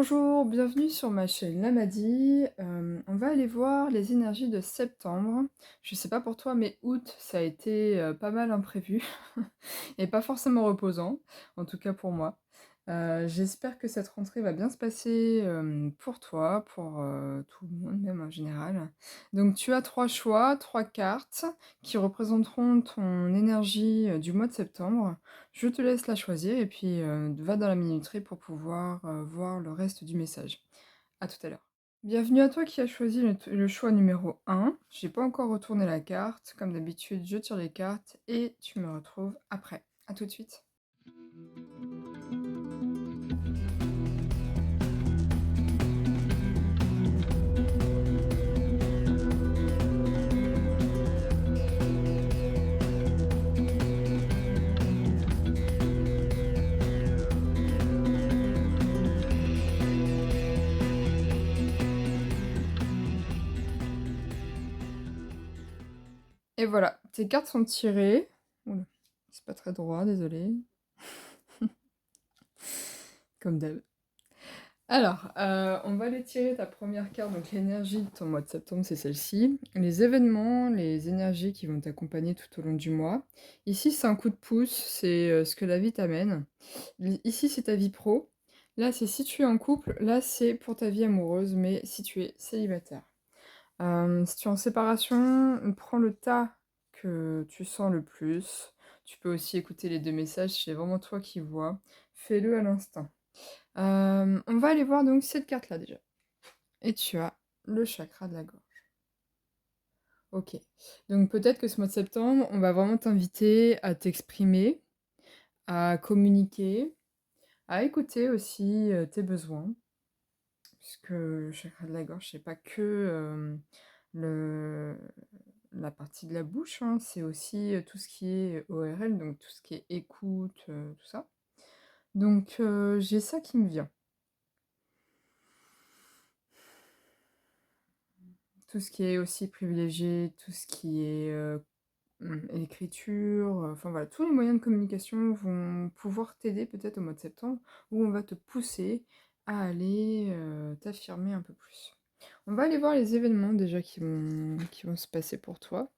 Bonjour, bienvenue sur ma chaîne Lamadi. On va aller voir les énergies de septembre. Je sais pas pour toi, mais août, ça a été pas mal imprévu et pas forcément reposant, en tout cas pour moi. J'espère que cette rentrée va bien se passer pour toi, pour tout le monde, même en général. Donc tu as trois choix, trois cartes qui représenteront ton énergie du mois de septembre. Je te laisse la choisir et puis va dans la minuterie pour pouvoir voir le reste du message. À tout à l'heure. Bienvenue à toi qui as choisi le choix numéro 1. J'ai pas encore retourné la carte. Comme d'habitude, je tire les cartes et tu me retrouves après. À tout de suite. Et voilà, tes cartes sont tirées. Oula, c'est pas très droit, désolé. Comme d'hab. Alors, on va aller tirer ta première carte, donc l'énergie de ton mois de septembre, c'est celle-ci. Les événements, les énergies qui vont t'accompagner tout au long du mois. Ici, c'est un coup de pouce, c'est ce que la vie t'amène. Ici, c'est ta vie pro. Là, c'est si tu es en couple. Là, c'est pour ta vie amoureuse, mais si tu es célibataire. Si tu es en séparation, prends le tas que tu sens le plus. Tu peux aussi écouter les deux messages, c'est vraiment toi qui vois. Fais-le à l'instinct. On va aller voir donc cette carte-là déjà. Et tu as le chakra de la gorge. Ok. Donc peut-être que ce mois de septembre, on va vraiment t'inviter à t'exprimer, à communiquer, à écouter aussi tes besoins. Puisque le chakra de la gorge, c'est pas que le, la partie de la bouche, hein, c'est aussi tout ce qui est ORL, donc tout ce qui est écoute, tout ça. Donc j'ai ça qui me vient. Tout ce qui est aussi privilégié, tout ce qui est écriture, enfin voilà, tous les moyens de communication vont pouvoir t'aider peut-être au mois de septembre, où on va te pousser à aller t'affirmer un peu plus. On va aller voir les événements déjà qui vont se passer pour toi.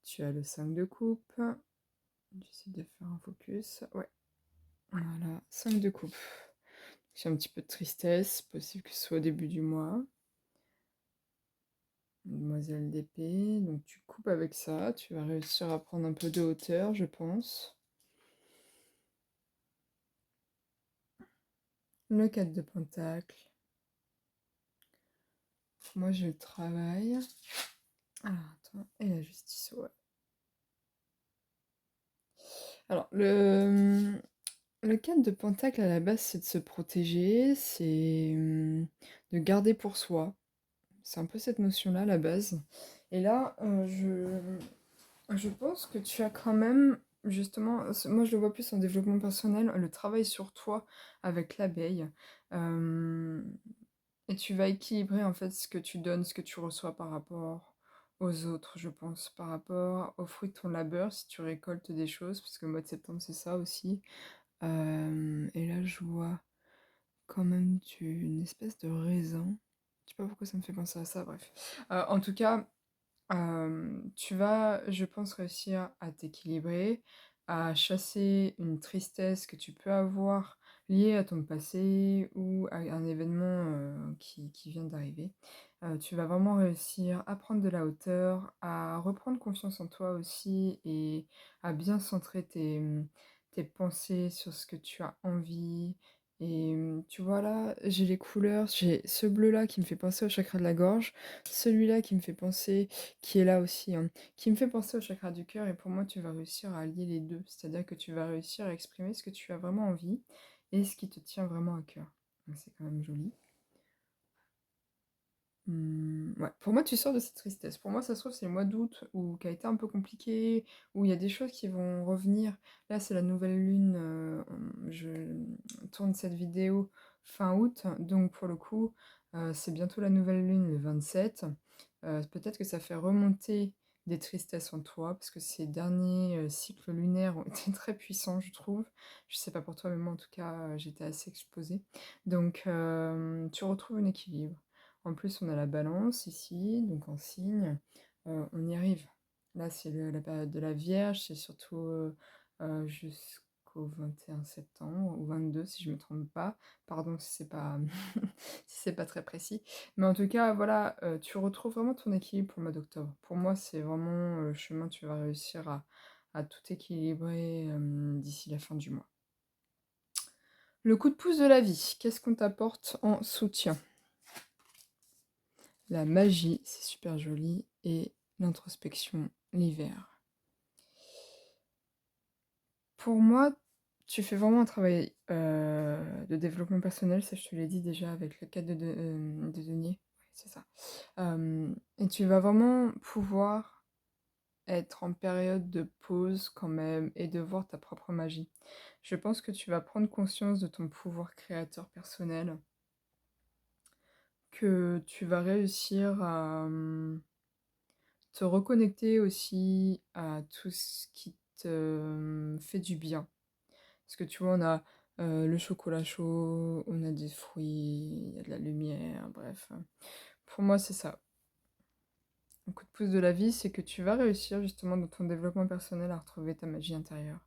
Tu as le 5 de coupe. J'essaie de faire un focus. Ouais, voilà, 5 de coupe. J'ai un petit peu de tristesse, possible que ce soit au début du mois. Demoiselle d'épée, donc tu coupes avec ça, tu vas réussir à prendre un peu de hauteur, je pense. Le 4 de pentacle. Moi, je travaille. Ah, attends, et la justice, ouais. Alors, le 4 de pentacle, à la base, c'est de se protéger, c'est de garder pour soi. C'est un peu cette notion-là, à la base. Et là, je pense que tu as quand même, justement, moi je le vois plus en développement personnel, le travail sur toi avec l'abeille. Euh, et tu vas équilibrer en fait ce que tu donnes, ce que tu reçois par rapport aux autres, je pense, par rapport aux fruits de ton labeur, si tu récoltes des choses, parce que le mois de septembre c'est ça aussi. Et là je vois quand même une espèce de raisin. Je sais pas pourquoi ça me fait penser à ça, bref. En tout cas, tu vas, je pense, réussir à t'équilibrer, à chasser une tristesse que tu peux avoir liée à ton passé ou à un événement qui vient d'arriver. Tu vas vraiment réussir à prendre de la hauteur, à reprendre confiance en toi aussi et à bien centrer tes pensées sur ce que tu as envie. Et tu vois là, j'ai les couleurs, j'ai ce bleu-là qui me fait penser au chakra de la gorge, celui-là qui me fait penser qui est là aussi, hein, qui me fait penser au chakra du cœur et pour moi tu vas réussir à allier les deux, c'est-à-dire que tu vas réussir à exprimer ce que tu as vraiment envie et ce qui te tient vraiment à cœur. Donc c'est quand même joli. Ouais. Pour moi tu sors de cette tristesse. Pour moi ça se trouve c'est le mois d'août où qui a été un peu compliqué, où il y a des choses qui vont revenir. Là c'est la nouvelle lune, je tourne cette vidéo fin août, donc pour le coup c'est bientôt la nouvelle lune le 27. Peut-être que ça fait remonter des tristesses en toi, parce que ces derniers, cycles lunaires ont été très puissants, je trouve. Je sais pas pour toi, mais moi, en tout cas, j'étais assez exposée. Donc, tu retrouves un équilibre. En plus, on a la Balance ici, donc en Signe, on y arrive. Là, c'est la période de la Vierge, c'est surtout, jusqu'au 21 septembre ou 22 si je me trompe pas. Pardon si c'est pas si c'est pas très précis. Mais en tout cas, voilà, tu retrouves vraiment ton équilibre pour le mois d'octobre. Pour moi, c'est vraiment, le chemin, tu vas réussir à tout équilibrer, d'ici la fin du mois. Le coup de pouce de la vie, qu'est-ce qu'on t'apporte en soutien? La magie, c'est super joli et l'introspection, l'hiver. Pour moi, tu fais vraiment un travail, de développement personnel, ça je te l'ai dit déjà avec le cadre de denier. Ouais, c'est ça. Et tu vas vraiment pouvoir être en période de pause quand même et de voir ta propre magie. Je pense que tu vas prendre conscience de ton pouvoir créateur personnel, que tu vas réussir à, te reconnecter aussi à tout ce qui te, fait du bien. Parce que tu vois, on a, le chocolat chaud, on a des fruits, il y a de la lumière, bref, pour moi, c'est ça. Un coup de pouce de la vie, c'est que tu vas réussir justement dans ton développement personnel à retrouver ta magie intérieure,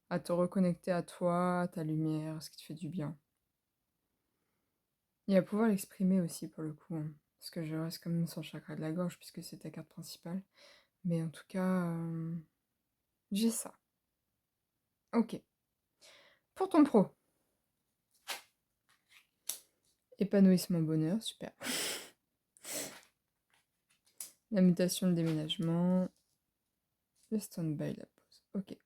à te reconnecter à toi, à ta lumière, à ce qui te fait du bien. Et à pouvoir l'exprimer aussi pour le coup, hein, parce que je reste quand même sur le chakra de la gorge puisque c'est ta carte principale. Mais en tout cas, j'ai ça. Ok. Pour ton pro, épanouissement bonheur, super. La mutation, le déménagement, le stand-by, la pause. Ok.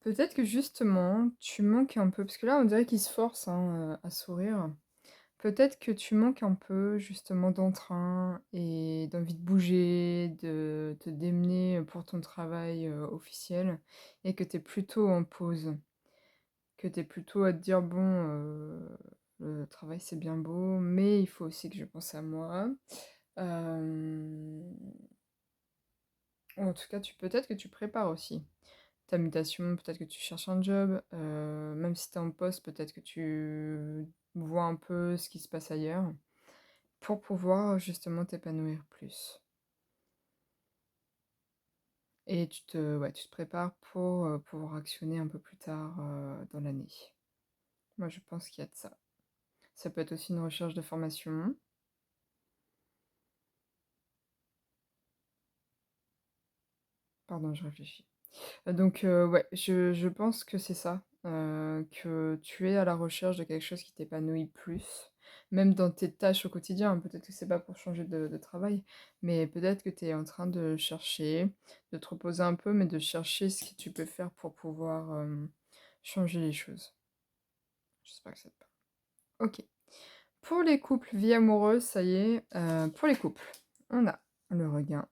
Peut-être que justement, tu manques un peu, parce que là, on dirait qu'il se force hein, à sourire. Peut-être que tu manques un peu justement d'entrain et d'envie de bouger, de te démener pour ton travail officiel, et que tu es plutôt en pause, que tu es plutôt à te dire, bon, le travail c'est bien beau, mais il faut aussi que je pense à moi. Euh, ou en tout cas, peut-être que tu prépares aussi ta mutation, peut-être que tu cherches un job, même si tu es en poste, peut-être que tu vois un peu ce qui se passe ailleurs, pour pouvoir justement t'épanouir plus. Et ouais, tu te prépares pour pouvoir actionner un peu plus tard dans l'année. Moi, je pense qu'il y a de ça. Ça peut être aussi une recherche de formation. Pardon, je réfléchis. Donc, ouais, je pense que c'est ça, que tu es à la recherche de quelque chose qui t'épanouit plus, même dans tes tâches au quotidien. Peut-être que c'est pas pour changer de travail, mais peut-être que tu es en train de chercher, de te reposer un peu, mais de chercher ce que tu peux faire pour pouvoir, changer les choses. J'espère que ça te parle. OK. Pour les couples, vie amoureuse, ça y est, pour les couples, on a le regain,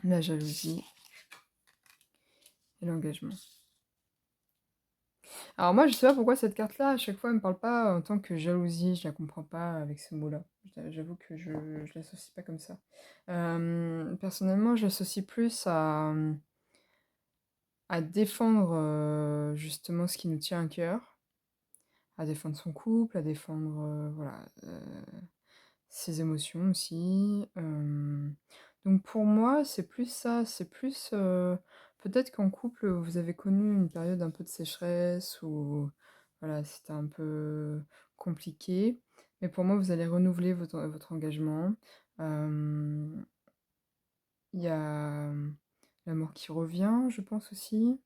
la jalousie et l'engagement. Alors moi, je sais pas pourquoi cette carte-là, à chaque fois, elle me parle pas en tant que jalousie, je la comprends pas avec ce mot-là. J'avoue que je l'associe pas comme ça. Personnellement, je l'associe plus à défendre justement ce qui nous tient à cœur, à défendre son couple, à défendre voilà, ses émotions aussi. Donc pour moi, c'est plus ça, c'est plus peut-être qu'en couple, vous avez connu une période un peu de sécheresse ou voilà, c'était un peu compliqué. Mais pour moi, vous allez renouveler votre engagement. Euh, Il y a l'amour qui revient, je pense aussi.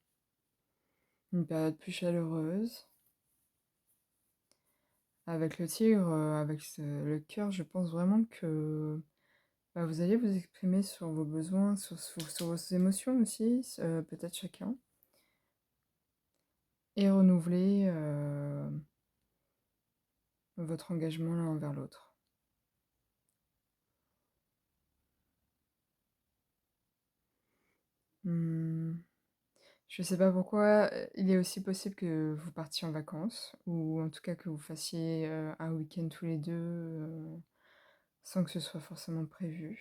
Une période plus chaleureuse. Avec le tigre, avec le cœur, je pense vraiment que bah, vous allez vous exprimer sur vos besoins, sur vos émotions aussi, peut-être chacun, et renouveler votre engagement l'un envers l'autre. Hmm, Je sais pas pourquoi, il est aussi possible que vous partiez en vacances ou en tout cas que vous fassiez, un week-end tous les 2, sans que ce soit forcément prévu.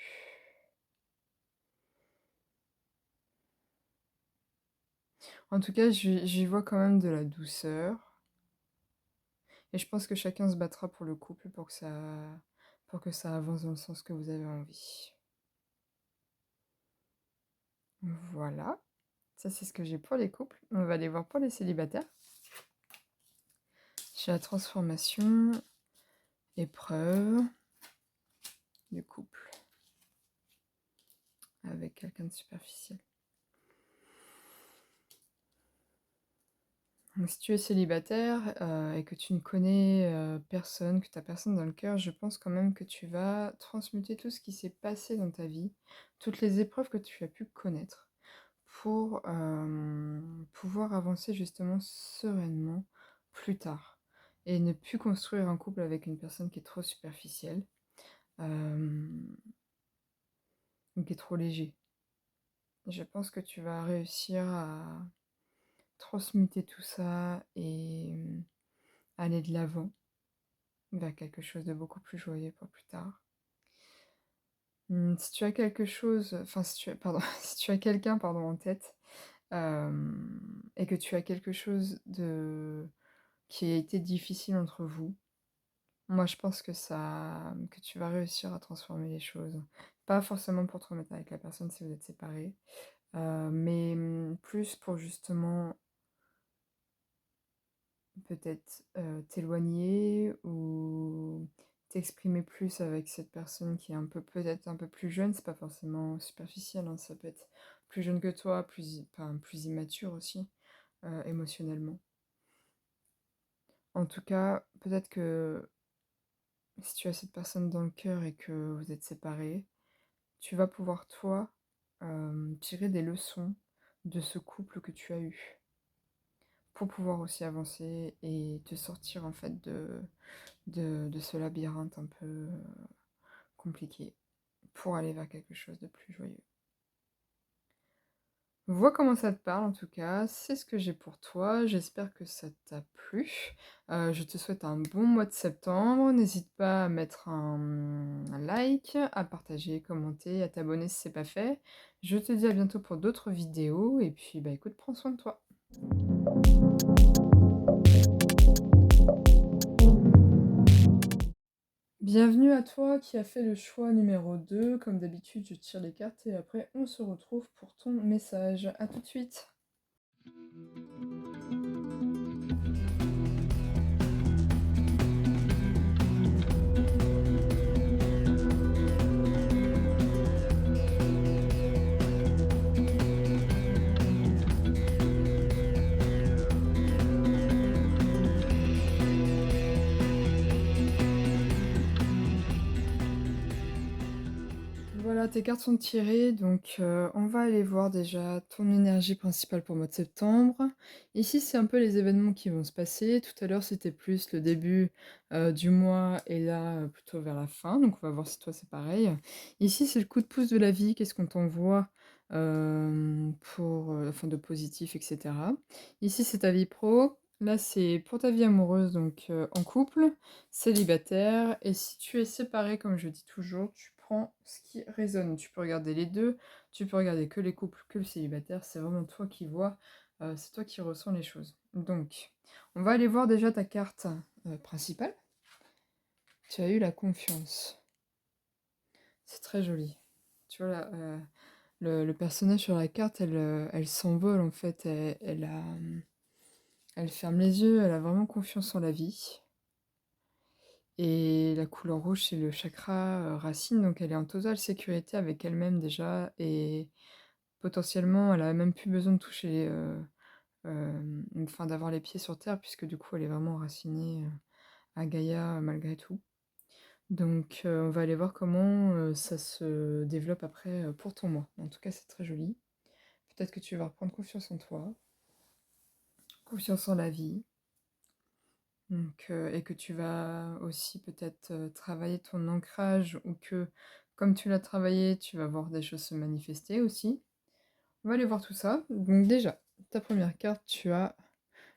En tout cas, j'y vois quand même de la douceur et je pense que chacun se battra pour le couple pour que ça avance dans le sens que vous avez envie. Voilà, ça c'est ce que j'ai pour les couples. On va aller voir pour les célibataires. J'ai la transformation, épreuve du couple avec quelqu'un de superficiel. Donc si tu es célibataire, et que tu ne connais, personne, que tu as personne dans le cœur, je pense quand même que tu vas transmuter tout ce qui s'est passé dans ta vie, toutes les épreuves que tu as pu connaître pour, pouvoir avancer justement sereinement plus tard et ne plus construire un couple avec une personne qui est trop superficielle, ou qui est trop léger. Je pense que tu vas réussir à transmuter tout ça et aller de l'avant vers quelque chose de beaucoup plus joyeux pour plus tard. Si tu as quelque chose, enfin si tu as, pardon, si tu as quelqu'un, pardon, en tête, et que tu as quelque chose de qui a été difficile entre vous, moi je pense que tu vas réussir à transformer les choses. Pas forcément pour te remettre avec la personne si vous êtes séparés, mais plus pour justement peut-être, t'éloigner ou t'exprimer plus avec cette personne qui est un peu peut-être un peu plus jeune, c'est pas forcément superficiel, hein, ça peut être plus jeune que toi, plus immature aussi, émotionnellement. En tout cas, peut-être que si tu as cette personne dans le cœur et que vous êtes séparés, tu vas pouvoir toi, tirer des leçons de ce couple que tu as eu. Pour pouvoir aussi avancer et te sortir en fait de ce labyrinthe un peu compliqué pour aller vers quelque chose de plus joyeux. Vois comment ça te parle en tout cas, c'est ce que j'ai pour toi, j'espère que ça t'a plu. Je te souhaite un bon mois de septembre, n'hésite pas à mettre un like, à partager, commenter, à t'abonner si c'est pas fait. Je te dis à bientôt pour d'autres vidéos et puis bah écoute, prends soin de toi. Bienvenue à toi qui a fait le choix numéro 2. Comme d'habitude, je tire les cartes et après on se retrouve pour ton message. A tout de suite. Voilà, tes cartes sont tirées, donc on va aller voir déjà ton énergie principale pour le mois de septembre. Ici, c'est un peu les événements qui vont se passer. Tout à l'heure, c'était plus le début du mois et là, plutôt vers la fin. Donc on va voir si toi, c'est pareil. Ici, c'est le coup de pouce de la vie. Qu'est-ce qu'on t'envoie pour, enfin, de positif, etc. Ici, c'est ta vie pro. Là, c'est pour ta vie amoureuse, donc en couple, célibataire. Et si tu es séparé, comme je dis toujours, tu prends ce qui résonne. Tu peux regarder les deux, tu peux regarder que les couples, que le célibataire. C'est vraiment toi qui vois, c'est toi qui ressens les choses. Donc, on va aller voir déjà ta carte principale. Tu as eu la confiance. C'est très joli. Tu vois, là, le personnage sur la carte, elle s'envole en fait. Elle ferme les yeux, elle a vraiment confiance en la vie. Et la couleur rouge, c'est le chakra racine, donc elle est en totale sécurité avec elle-même déjà. Et potentiellement, elle a même plus besoin de toucher, enfin d'avoir les pieds sur terre, puisque du coup, elle est vraiment enracinée à Gaïa malgré tout. Donc, on va aller voir comment ça se développe après pour ton mois. En tout cas, c'est très joli. Peut-être que tu vas reprendre confiance en toi, confiance en la vie. Donc, et que tu vas aussi peut-être travailler ton ancrage ou que, comme tu l'as travaillé, tu vas voir des choses se manifester aussi. On va aller voir tout ça. Donc déjà, ta première carte, tu as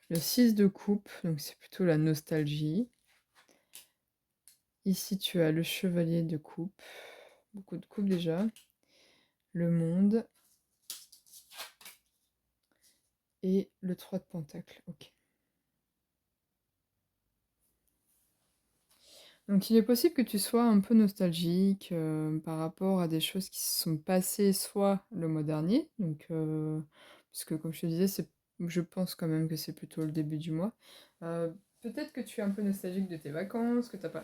le 6 de coupe, donc c'est plutôt la nostalgie. Ici, tu as le chevalier de coupe, beaucoup de coupe déjà, le monde et le 3 de pentacle. Ok. Donc il est possible que tu sois un peu nostalgique par rapport à des choses qui se sont passées soit le mois dernier, donc parce que comme je te disais, je pense quand même que c'est plutôt le début du mois. Euh, Peut-être que tu es un peu nostalgique de tes vacances, que t'as pas...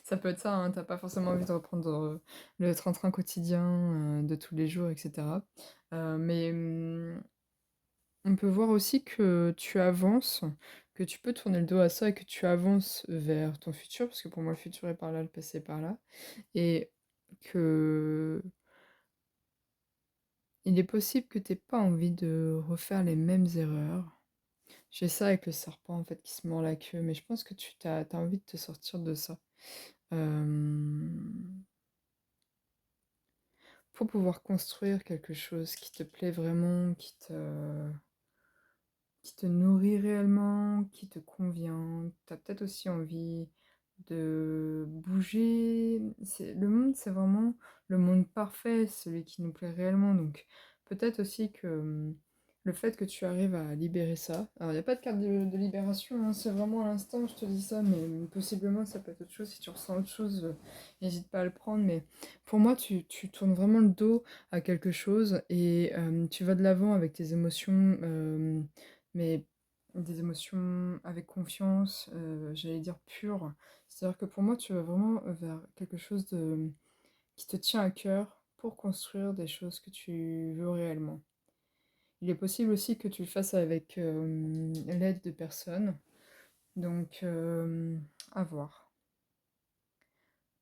ça peut être ça, hein, t'as pas forcément envie de reprendre le train-train quotidien de tous les jours, etc. Mais on peut voir aussi que tu avances, que tu peux tourner le dos à ça et que tu avances vers ton futur, parce que pour moi le futur est par là, le passé est par là, et que il est possible que t'aies pas envie de refaire les mêmes erreurs. J'ai ça avec le serpent en fait qui se mord la queue, mais je pense que t'as envie de te sortir de ça. Euh, pour pouvoir construire quelque chose qui te plaît vraiment, qui te nourrit réellement, qui te convient. Tu as peut-être aussi envie de bouger. Le monde, c'est vraiment le monde parfait, celui qui nous plaît réellement. Donc peut-être aussi que le fait que tu arrives à libérer ça. Alors il n'y a pas de carte de libération, hein, c'est vraiment à l'instant, je te dis ça, mais possiblement ça peut être autre chose. Si tu ressens autre chose, n'hésite pas à le prendre. Mais pour moi, tu tournes vraiment le dos à quelque chose et tu vas de l'avant avec tes émotions. Mais des émotions avec confiance, j'allais dire pures. C'est-à-dire que pour moi, tu vas vraiment vers quelque chose qui te tient à cœur pour construire des choses que tu veux réellement. Il est possible aussi que tu le fasses avec l'aide de personnes, donc à voir.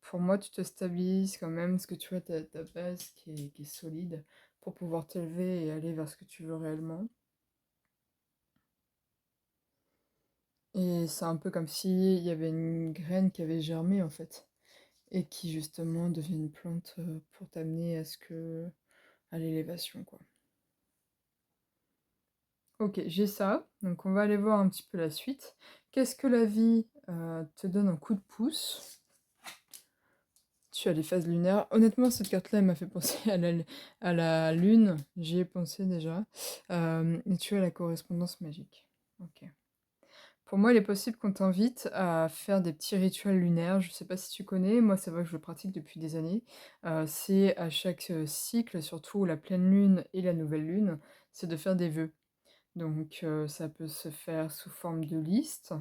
Pour moi, tu te stabilises quand même, parce que tu as ta base qui est solide pour pouvoir t'élever et aller vers ce que tu veux réellement. Et c'est un peu comme s'il y avait une graine qui avait germé en fait, et qui justement devient une plante pour t'amener à l'élévation quoi. Ok, j'ai ça, donc on va aller voir un petit peu la suite. Qu'est-ce que la vie te donne un coup de pouce? Tu as les phases lunaires. Honnêtement, cette carte-là, elle m'a fait penser à la lune, j'y ai pensé déjà. Et tu as la correspondance magique. Ok. Pour moi, il est possible qu'on t'invite à faire des petits rituels lunaires. Je ne sais pas si tu connais, moi c'est vrai que je le pratique depuis des années. C'est à chaque cycle, surtout la pleine lune et la nouvelle lune, c'est de faire des vœux. Donc ça peut se faire sous forme de liste.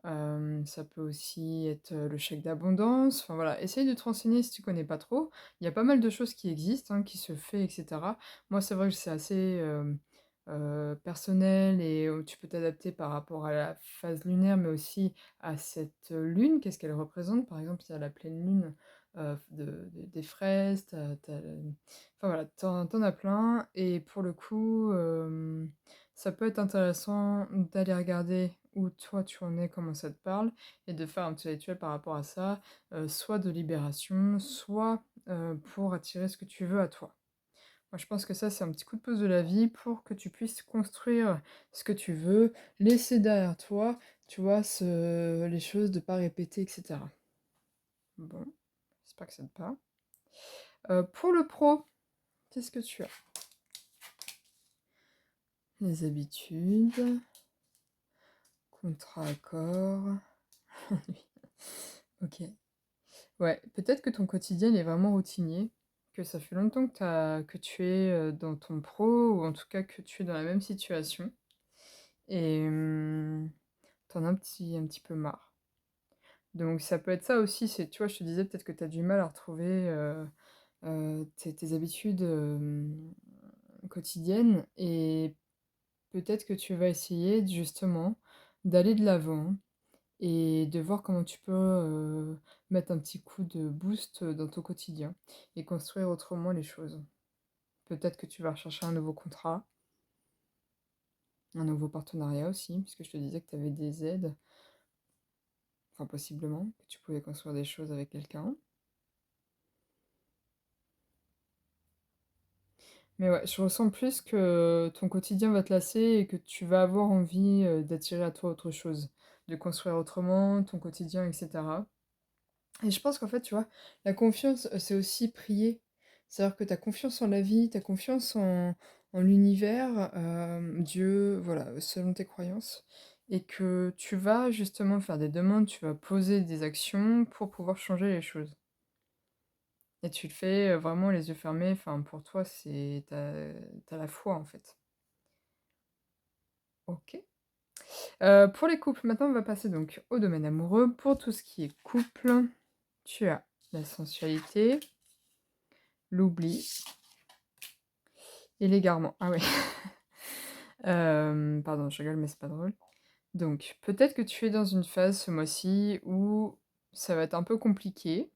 Ça peut aussi être le chèque d'abondance. Enfin voilà, essaye de te renseigner si tu connais pas trop. Il y a pas mal de choses qui existent, hein, qui se fait, etc. Moi, c'est vrai que c'est assez personnel et tu peux t'adapter par rapport à la phase lunaire, mais aussi à cette lune. Qu'est-ce qu'elle représente? Par exemple, il y a la pleine lune des fraises. Enfin voilà, t'en as plein. Et pour le coup, ça peut être intéressant d'aller regarder où toi tu en es, comment ça te parle, et de faire un petit rituel par rapport à ça, soit de libération, soit pour attirer ce que tu veux à toi. Moi je pense que ça c'est un petit coup de pouce de la vie pour que tu puisses construire ce que tu veux, laisser derrière toi, tu vois, les choses de pas répéter, etc. Bon, j'espère que ça te parle. Pour le pro, qu'est-ce que tu as? Les habitudes, contrat, accord. Ok. Ouais, peut-être que ton quotidien il est vraiment routinier, que ça fait longtemps que tu es dans ton pro, ou en tout cas que tu es dans la même situation, et t'en as un petit peu marre. Donc ça peut être ça aussi, tu vois, je te disais peut-être que tu as du mal à retrouver tes habitudes quotidiennes, et peut-être que tu vas essayer justement d'aller de l'avant et de voir comment tu peux mettre un petit coup de boost dans ton quotidien et construire autrement les choses. Peut-être que tu vas rechercher un nouveau contrat, un nouveau partenariat aussi, puisque je te disais que tu avais des aides, enfin possiblement, que tu pouvais construire des choses avec quelqu'un. Mais ouais, je ressens plus que ton quotidien va te lasser et que tu vas avoir envie, d'attirer à toi autre chose, de construire autrement ton quotidien et cetera. Et je pense qu'en fait, tu vois, la confiance, c'est aussi prier. C'est-à-dire que tu as confiance en la vie, tu as confiance en l'univers, Dieu, voilà, selon tes croyances et que tu vas justement faire des demandes, tu vas poser des actions pour pouvoir changer les choses. Et tu le fais, vraiment les yeux fermés, enfin pour toi, c'est tu as la foi, en fait. OK. Pour les couples, maintenant on va passer donc au domaine amoureux. Pour tout ce qui est couple, tu as la sensualité, l'oubli et l'égarement. Ah ouais. Pardon, je rigole, mais c'est pas drôle. Donc, peut-être que tu es dans une phase ce mois-ci où ça va être un peu compliqué,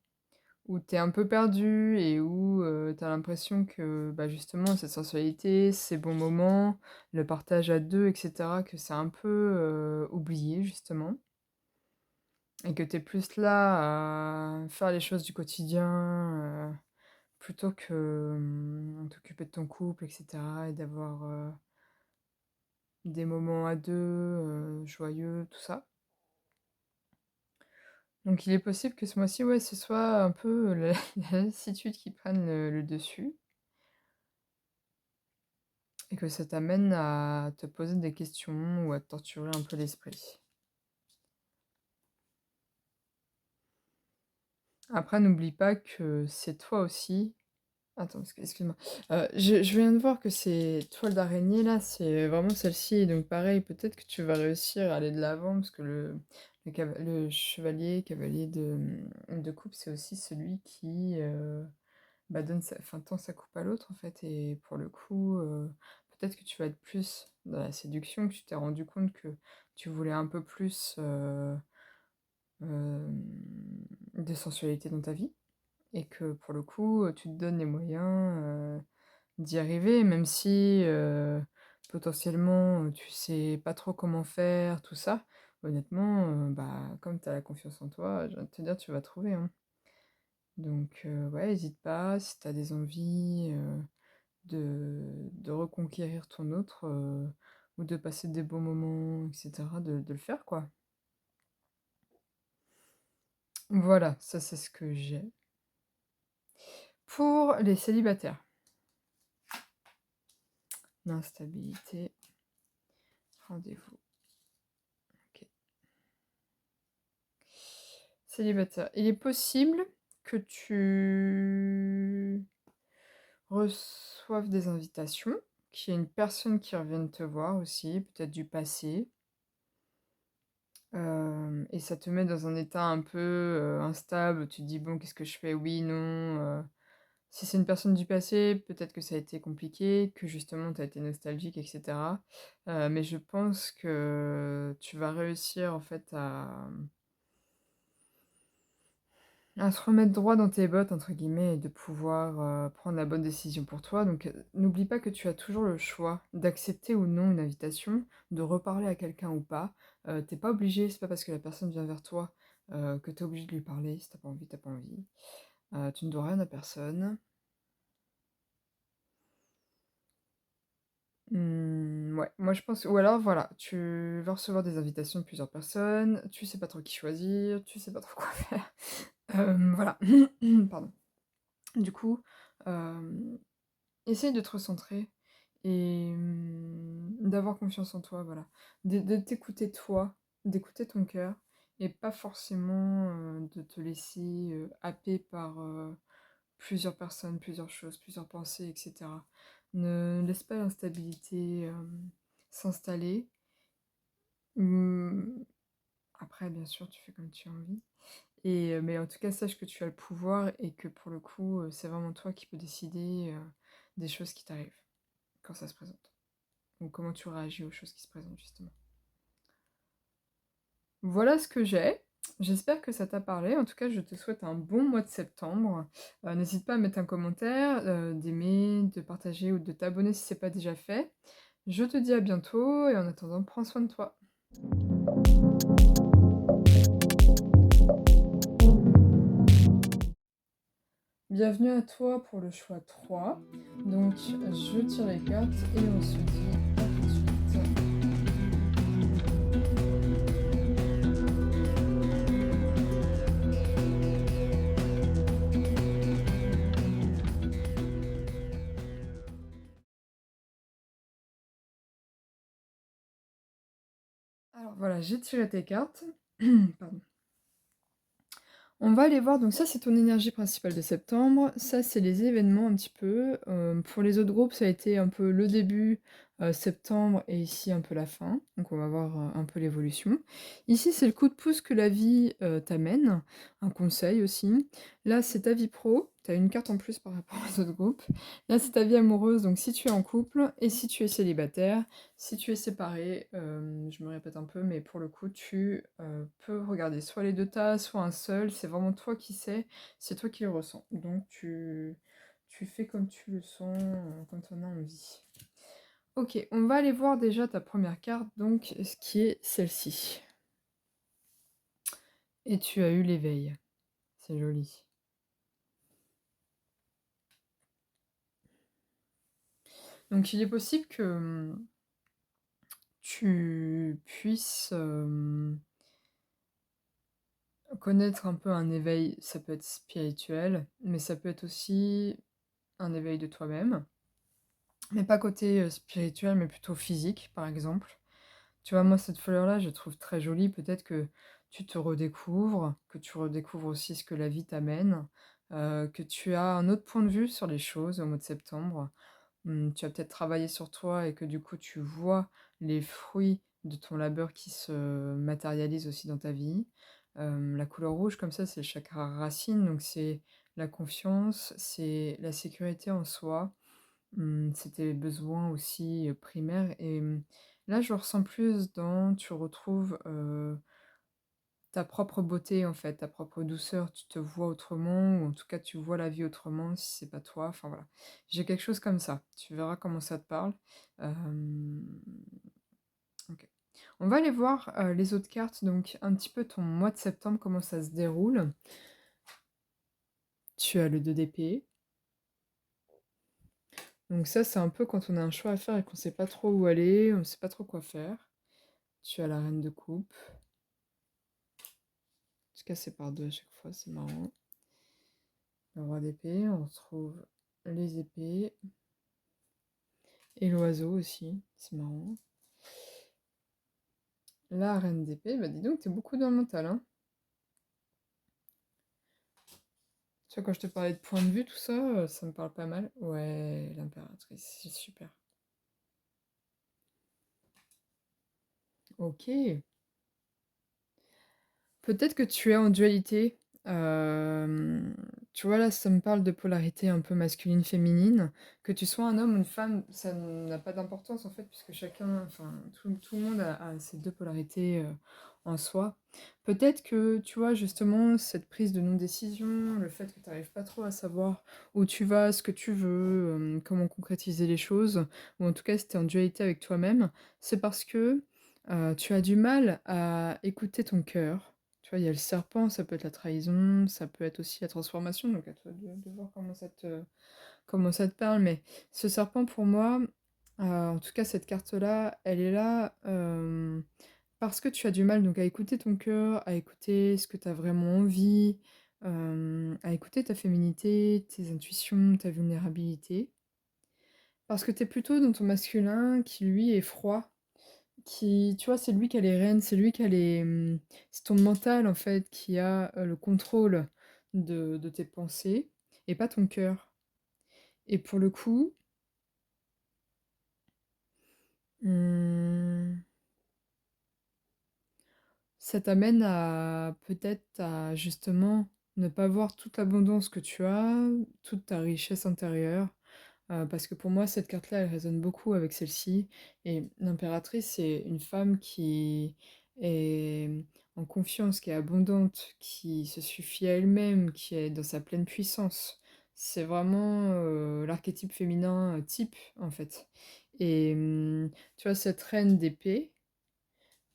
où tu es un peu perdu et où, tu as l'impression que, bah, justement cette sensualité, ces bons moments, le partage à 2 et cetera, que c'est un peu, oublié justement et que tu es plus là à faire les choses du quotidien, plutôt que, t'occuper de ton couple et cetera et d'avoir, des moments à 2 joyeux, tout ça. Donc il est possible que ce mois-ci, ouais, ce soit un peu la la lassitude qui prenne le dessus et que ça t'amène à te poser des questions ou à te torturer un peu l'esprit. Après, n'oublie pas que c'est toi aussi. Attends, excuse-moi. Je viens de voir que ces toiles d'araignée là, c'est vraiment celle-ci. Donc pareil, peut-être que tu vas réussir à aller de l'avant parce que le chevalier, cavalier de coupe, c'est aussi celui qui bah, enfin, tend sa coupe à l'autre en fait. Et pour le coup, peut-être que tu vas être plus dans la séduction, que tu t'es rendu compte que tu voulais un peu plus euh, de sensualité dans ta vie. Et que pour le coup, tu te donnes les moyens d'y arriver, même si potentiellement tu sais pas trop comment faire, tout ça. Honnêtement, bah, comme tu as la confiance en toi, je viens de te dire, tu vas trouver, hein. Donc, ouais, n'hésite pas, si tu as des envies de reconquérir ton autre ou de passer des bons moments, etc., de le faire, quoi. Voilà, ça c'est ce que j'ai. Pour les célibataires, l'instabilité, rendez-vous. Ok. Célibataire. Il est possible que tu reçoives des invitations, qu'il y ait une personne qui revienne te voir aussi, peut-être du passé. Et ça te met dans un état un peu instable. Tu te dis, bon, qu'est-ce que je fais? Oui, non. Si c'est une personne du passé, peut-être que ça a été compliqué, que justement tu as été nostalgique, etc. Mais je pense que tu vas réussir en fait à se remettre droit dans tes bottes, entre guillemets, et de pouvoir prendre la bonne décision pour toi. Donc n'oublie pas que tu as toujours le choix d'accepter ou non une invitation, de reparler à quelqu'un ou pas. T'es pas obligé, c'est pas parce que la personne vient vers toi que t'es obligé de lui parler. Si t'as pas envie, t'as pas envie. Tu ne dois rien à personne. Ouais, moi je pense. Ou alors voilà, tu vas recevoir des invitations de plusieurs personnes, tu sais pas trop qui choisir, tu sais pas trop quoi faire. Voilà. Pardon. Du coup, euh, essaye de te recentrer et d'avoir confiance en toi, voilà. De t'écouter toi, d'écouter ton cœur et pas forcément de te laisser happer par plusieurs personnes, plusieurs choses, plusieurs pensées, etc. Ne laisse pas l'instabilité s'installer. Hum, Après, bien sûr, tu fais comme tu as envie. Mais en tout cas, sache que tu as le pouvoir et que pour le coup, c'est vraiment toi qui peux décider des choses qui t'arrivent quand ça se présente. Ou comment tu réagis aux choses qui se présentent, justement. Voilà ce que j'ai. J'espère que ça t'a parlé. En tout cas, je te souhaite un bon mois de septembre. N'hésite pas à mettre un commentaire, d'aimer, de partager ou de t'abonner si ce n'est pas déjà fait. Je te dis à bientôt et en attendant, prends soin de toi. Bienvenue à toi pour le choix 3. Donc, je tire les cartes et on se dit à tout de suite. Alors voilà, j'ai tiré tes cartes. Pardon. On va aller voir, donc ça c'est ton énergie principale de septembre, ça c'est les événements un petit peu. Pour les autres groupes, ça a été un peu le début, septembre, et ici un peu la fin. Donc on va voir un peu l'évolution. Ici c'est le coup de pouce que la vie t'amène, un conseil aussi. Là c'est ta vie pro, tu as une carte en plus par rapport aux autres groupes. Là c'est ta vie amoureuse, donc si tu es en couple et si tu es célibataire. Si tu es séparé, je me répète un peu, mais pour le coup, tu peux regarder soit les deux tas, soit un seul. C'est vraiment toi qui sais, c'est toi qui le ressens. Donc tu fais comme tu le sens, comme tu en as envie. Ok, on va aller voir déjà ta première carte, donc ce qui est celle-ci. Et tu as eu l'éveil. C'est joli. Donc il est possible que tu puisses connaître un peu un éveil. Ça peut être spirituel, mais ça peut être aussi un éveil de toi-même, mais pas côté spirituel, mais plutôt physique, par exemple. Tu vois, moi, cette fleur-là, je la trouve très jolie. Peut-être que tu te redécouvres, que tu redécouvres aussi ce que la vie t'amène, que tu as un autre point de vue sur les choses au mois de septembre. Tu as peut-être travaillé sur toi et que du coup, tu vois les fruits de ton labeur qui se matérialisent aussi dans ta vie. La couleur rouge, comme ça, c'est le chakra racine, donc c'est la confiance, c'est la sécurité en soi. C'est tes besoins aussi, primaires, et là, je le ressens plus dans tu retrouves, ta propre beauté, en fait, ta propre douceur. Tu te vois autrement, ou en tout cas, tu vois la vie autrement si c'est pas toi. Enfin, voilà. J'ai quelque chose comme ça. Tu verras comment ça te parle. Hem, OK. On va aller voir, les autres cartes, donc un petit peu ton mois de septembre, comment ça se déroule. Tu as le 2 d'épée. Donc ça, c'est un peu quand on a un choix à faire et qu'on sait pas trop où aller, on sait pas trop quoi faire. Tu as la reine de coupe. Se casser par deux à chaque fois, c'est marrant. Le roi d'épée, on retrouve les épées. Et l'oiseau aussi, c'est marrant. La reine d'épée, bah dis donc, t'es beaucoup dans le mental, hein. Tu vois, quand je te parlais de point de vue, tout ça, ça me parle pas mal. Ouais, l'impératrice, c'est super. Ok. Peut-être que tu es en dualité. Tu vois, là, ça me parle de polarité un peu masculine-féminine. Que tu sois un homme ou une femme, ça n'a pas d'importance en fait, puisque chacun, enfin, tout le monde a ces deux polarités en soi. Peut-être que, tu vois, justement, cette prise de non-décision, le fait que tu n'arrives pas trop à savoir où tu vas, ce que tu veux, comment concrétiser les choses, ou en tout cas, si tu es en dualité avec toi-même, c'est parce que tu as du mal à écouter ton cœur. Tu vois, il y a le serpent, ça peut être la trahison, ça peut être aussi la transformation, donc à toi de voir comment ça te parle. Mais ce serpent, pour moi, en tout cas cette carte-là, elle est là parce que tu as du mal donc à écouter ton cœur, à écouter ce que tu as vraiment envie, à écouter ta féminité, tes intuitions, ta vulnérabilité. Parce que tu es plutôt dans ton masculin qui, lui, est froid, qui, tu vois, c'est lui qui a les rênes, c'est lui qui a c'est ton mental, en fait, qui a le contrôle de tes pensées, et pas ton cœur. Et pour le coup, hum, ça t'amène à peut-être à justement ne pas voir toute l'abondance que tu as, toute ta richesse intérieure. Parce que pour moi, cette carte-là, elle résonne beaucoup avec celle-ci. Et l'impératrice, c'est une femme qui est en confiance, qui est abondante, qui se suffit à elle-même, qui est dans sa pleine puissance. C'est vraiment l'archétype féminin type, en fait. Et tu vois, cette reine d'épée,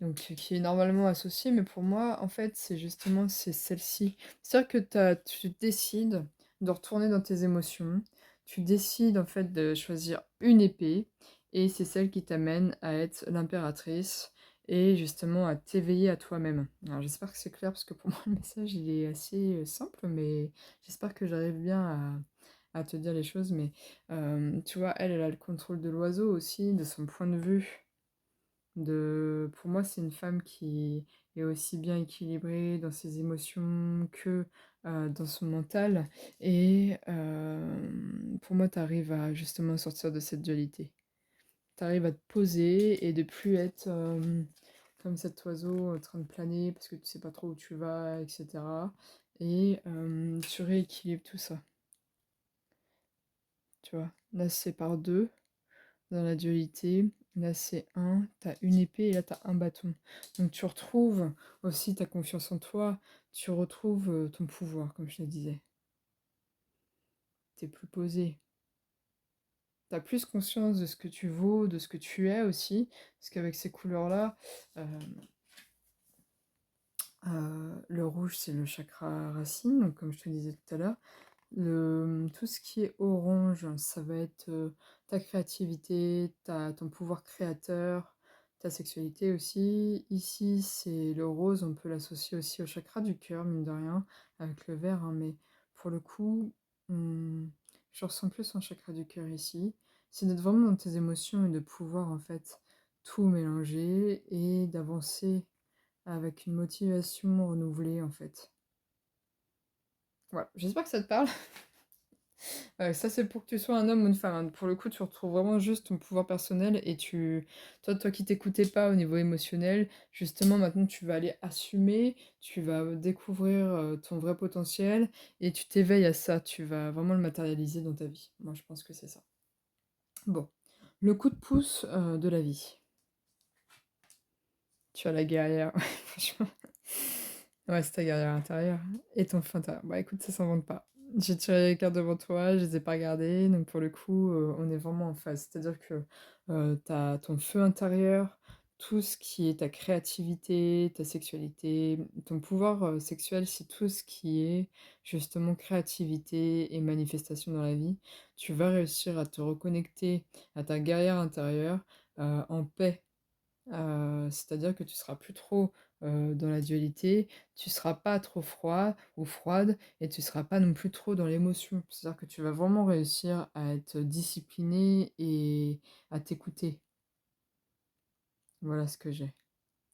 donc qui est normalement associée, mais pour moi, en fait, c'est justement c'est celle-ci. C'est-à-dire que tu décides de retourner dans tes émotions. Tu décides en fait de choisir une épée et c'est celle qui t'amène à être l'impératrice et justement à t'éveiller à toi-même. Alors j'espère que c'est clair parce que pour moi le message il est assez simple mais j'espère que j'arrive bien à te dire les choses. Mais tu vois, elle a le contrôle de l'oiseau aussi, de son point de vue. Pour moi, c'est une femme qui est aussi bien équilibrée dans ses émotions que dans son mental. Et pour moi, tu arrives à justement sortir de cette dualité. Tu arrives à te poser et de plus être comme cet oiseau en train de planer parce que tu sais pas trop où tu vas, etc. Et tu rééquilibres tout ça. Tu vois, là c'est par deux dans la dualité. Là c'est un, t'as une épée et là t'as un bâton. Donc tu retrouves aussi ta confiance en toi, tu retrouves ton pouvoir, comme je le disais. T'es plus posé. T'as plus conscience de ce que tu vaux, de ce que tu es aussi. Parce qu'avec ces couleurs-là, euh, le rouge c'est le chakra racine, donc comme je te disais tout à l'heure. Tout ce qui est orange, ça va être ta créativité, ton pouvoir créateur, ta sexualité aussi. Ici, c'est le rose, on peut l'associer aussi au chakra du cœur, mine de rien, avec le vert, hein, mais pour le coup, hum, je ressens plus un chakra du cœur ici. C'est d'être vraiment dans tes émotions et de pouvoir en fait tout mélanger et d'avancer avec une motivation renouvelée en fait. Voilà, j'espère que ça te parle. Ça, c'est pour que tu sois un homme ou une femme, hein. Pour le coup, tu retrouves vraiment juste ton pouvoir personnel et toi qui t'écoutais pas au niveau émotionnel, justement, maintenant, tu vas aller assumer, tu vas découvrir ton vrai potentiel et tu t'éveilles à ça. Tu vas vraiment le matérialiser dans ta vie. Moi, je pense que c'est ça. Bon, le coup de pouce de la vie. Tu as la guerrière, ouais, franchement. Ouais, c'est ta guerrière intérieure et ton feu intérieur. Bah écoute, ça s'invente pas. J'ai tiré les cartes devant toi, je les ai pas regardées, donc pour le coup, on est vraiment en phase. C'est-à-dire que t'as ton feu intérieur, tout ce qui est ta créativité, ta sexualité, ton pouvoir sexuel, c'est tout ce qui est justement créativité et manifestation dans la vie. Tu vas réussir à te reconnecter à ta guerrière intérieure en paix, c'est-à-dire que tu seras plus trop dans la dualité, tu seras pas trop froid ou froide et tu seras pas non plus trop dans l'émotion. C'est-à-dire que tu vas vraiment réussir à être discipliné et à t'écouter. Voilà ce que j'ai.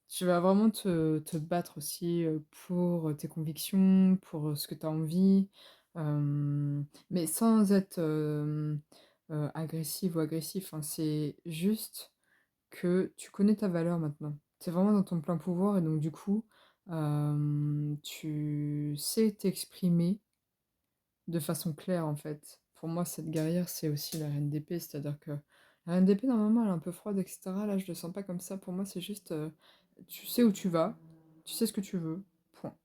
Tu vas vraiment te battre aussi pour tes convictions, pour ce que tu as envie, mais sans être agressive ou agressif, hein. C'est juste que tu connais ta valeur maintenant. Tu es vraiment dans ton plein pouvoir et donc du coup, tu sais t'exprimer de façon claire en fait. Pour moi, cette guerrière, c'est aussi la reine d'épée, c'est-à-dire que la reine d'épée, normalement, elle est un peu froide, etc. Là, je le sens pas comme ça. Pour moi, c'est juste, tu sais où tu vas, tu sais ce que tu veux, point.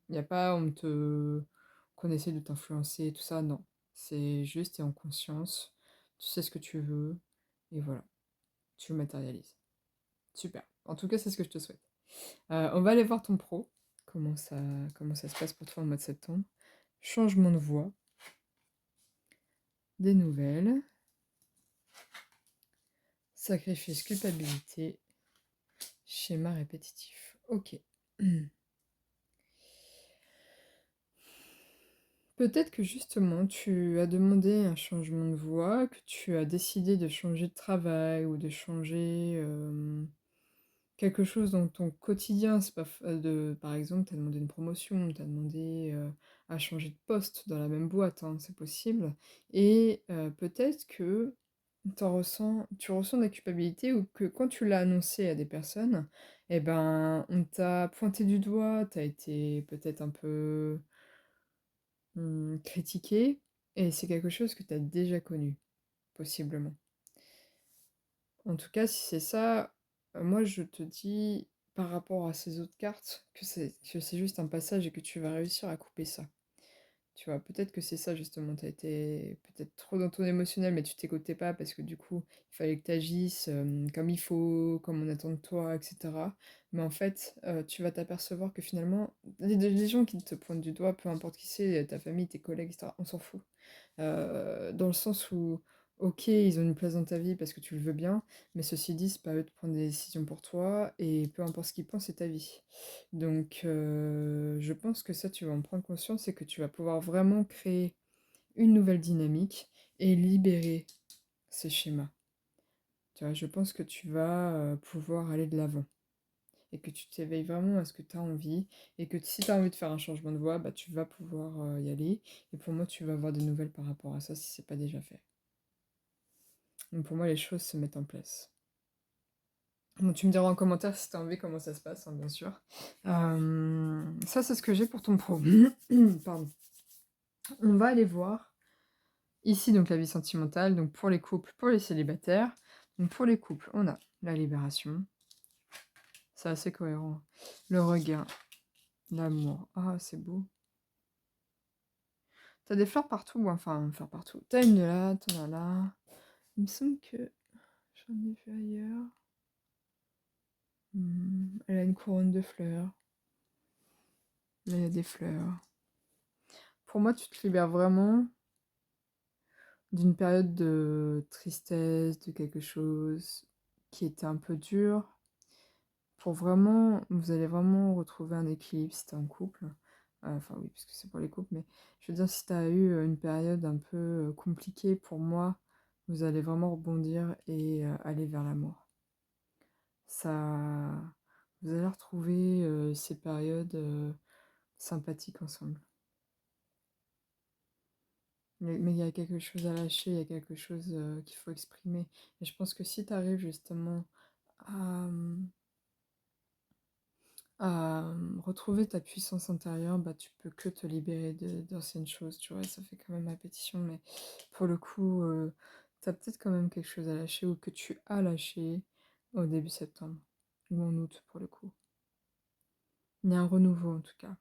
Il n'y a pas qu'on essaie de t'influencer, tout ça, non. C'est juste, t'es en conscience, tu sais ce que tu veux, et voilà, tu le matérialises. Super. En tout cas, c'est ce que je te souhaite. On va aller voir ton pro. Comment ça, comment ça se passe pour toi en mois de septembre. Changement de voix. Des nouvelles. Sacrifice, culpabilité. Schéma répétitif. Ok. Peut-être que justement tu as demandé un changement de voie, que tu as décidé de changer de travail ou de changer quelque chose dans ton quotidien. C'est pas par exemple, tu as demandé une promotion, tu as demandé à changer de poste dans la même boîte, hein, c'est possible. Et peut-être que tu ressens de la culpabilité ou que quand tu l'as annoncé à des personnes, eh ben, on t'a pointé du doigt, tu as été peut-être un peu critiqué, et c'est quelque chose que tu as déjà connu, possiblement. En tout cas, si c'est ça, moi je te dis par rapport à ces autres cartes que c'est juste un passage et que tu vas réussir à couper ça. Tu vois? Peut-être que c'est ça justement, tu as été peut-être trop dans ton émotionnel, mais tu t'écoutais pas parce que du coup, il fallait que tu agisses, comme il faut, comme on attend de toi et cetera. Mais en fait, tu vas t'apercevoir que finalement, les gens qui te pointent du doigt, peu importe qui c'est, ta famille, tes collègues et cetera, on s'en fout. Dans le sens où, OK, ils ont une place dans ta vie parce que tu le veux bien, mais ceci dit, c'est pas à eux de prendre des décisions pour toi et peu importe ce qu'ils pensent, c'est ta vie. Donc je pense que ça, tu vas en prendre conscience et que tu vas pouvoir vraiment créer une nouvelle dynamique et libérer ces schémas. Tu vois? Je pense que tu vas, pouvoir aller de l'avant et que tu t'éveilles vraiment à ce que tu as envie et que si tu as envie de faire un changement de voie, bah, tu vas pouvoir, y aller et pour moi, tu vas avoir des nouvelles par rapport à ça si c'est pas déjà fait. Donc pour moi, les choses se mettent en place. Bon, tu me diras en commentaire si tu as envie comment ça se passe, hein, bien sûr. Ça, c'est ce que j'ai pour ton pro. Pardon. On va aller voir ici donc la vie sentimentale, donc pour les couples, pour les célibataires. Donc pour les couples, on a la libération, c'est assez cohérent. Le regain, l'amour, ah c'est beau. T'as des fleurs partout, enfin fleurs partout. T'as une là, t'en as là. Il me semble que j'en ai vu ailleurs. Elle a une couronne de fleurs. Là il y a des fleurs. Pour moi, tu te libères vraiment d'une période de tristesse, de quelque chose qui était un peu dur. Pour vraiment, vous allez vraiment retrouver un équilibre si t'es en couple. Enfin oui, puisque c'est pour les couples, mais je veux dire, si t'as eu une période un peu compliquée, pour moi, vous allez vraiment rebondir et aller vers l'amour. Ça, vous allez retrouver ces périodes sympathiques ensemble. Mais il y a quelque chose à lâcher, il y a quelque chose qu'il faut exprimer. Et je pense que si tu arrives justement à, retrouver ta puissance intérieure, bah tu peux que te libérer d'anciennes choses, tu vois, ça fait quand même répétition, mais pour le coup, tu as peut-être quand même quelque chose à lâcher ou que tu as lâché au début septembre, ou en août pour le coup. Il y a un renouveau en tout cas.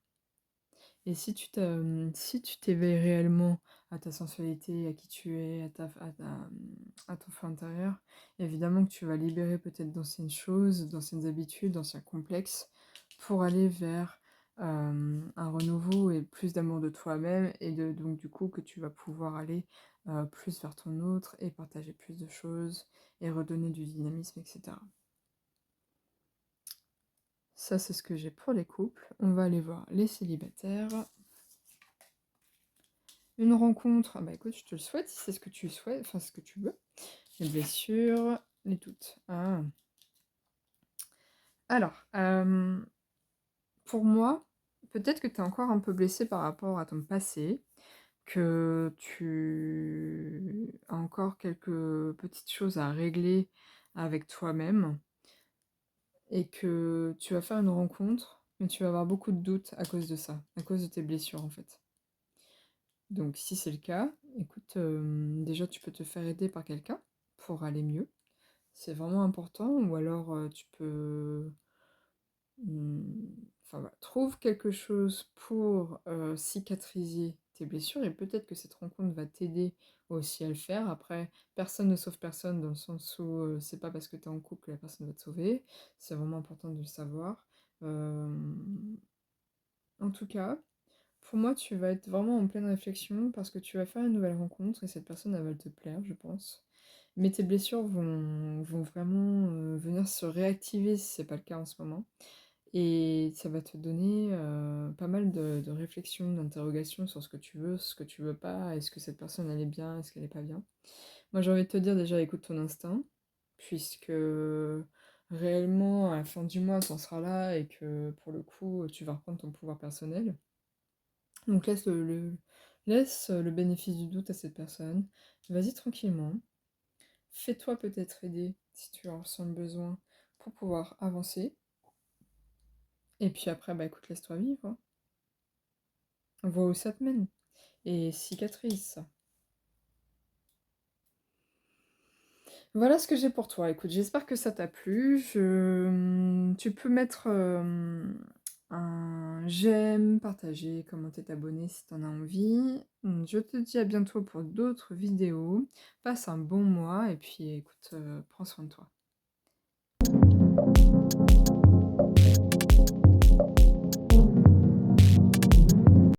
Et si tu t'éveilles réellement à ta sensualité, à qui tu es, à ton feu intérieur, évidemment que tu vas libérer peut-être d'anciennes choses, d'anciennes habitudes, d'anciens complexes, pour aller vers un renouveau et plus d'amour de toi-même, et donc du coup que tu vas pouvoir aller plus vers ton autre et partager plus de choses et redonner du dynamisme, etc. Ça, c'est ce que j'ai pour les couples. On va aller voir les célibataires. Une rencontre, ah bah écoute, je te le souhaite, si c'est ce que tu souhaites, enfin ce que tu veux. Les blessures, les doutes. Ah. Alors, pour moi, peut-être que tu es encore un peu blessé par rapport à ton passé, que tu as encore quelques petites choses à régler avec toi-même, et que tu vas faire une rencontre, mais tu vas avoir beaucoup de doutes à cause de ça, à cause de tes blessures en fait. Donc si c'est le cas, écoute, déjà tu peux te faire aider par quelqu'un pour aller mieux. C'est vraiment important, ou alors tu peux... Enfin voilà, trouve quelque chose pour cicatriser tes blessures et peut-être que cette rencontre va t'aider aussi à le faire. Après, personne ne sauve personne dans le sens où c'est pas parce que tu es en couple que la personne va te sauver. C'est vraiment important de le savoir. Euh, En tout cas, pour moi, tu vas être vraiment en pleine réflexion parce que tu vas faire une nouvelle rencontre et cette personne, elle va te plaire, je pense. Mais tes blessures vont vraiment venir se réactiver si c'est pas le cas en ce moment. Et ça va te donner pas mal de réflexions, d'interrogations sur ce que tu veux, ce que tu veux pas, est-ce que cette personne elle est bien, est-ce qu'elle est pas bien. Moi j'ai envie de te dire déjà écoute ton instinct, puisque réellement à la fin du mois t'en seras là et que pour le coup tu vas reprendre ton pouvoir personnel. Donc laisse le bénéfice du doute à cette personne. Vas-y tranquillement. Fais-toi peut-être aider si tu en ressens le besoin pour pouvoir avancer. Et puis après, bah écoute, laisse-toi vivre, hein. Vois où ça te mène. Et cicatrise ça. Voilà ce que j'ai pour toi. Écoute, j'espère que ça t'a plu. Tu peux mettre un j'aime, partager, commenter, t'abonner si t'en as envie. Je te dis à bientôt pour d'autres vidéos. Passe un bon mois et puis écoute, prends soin de toi.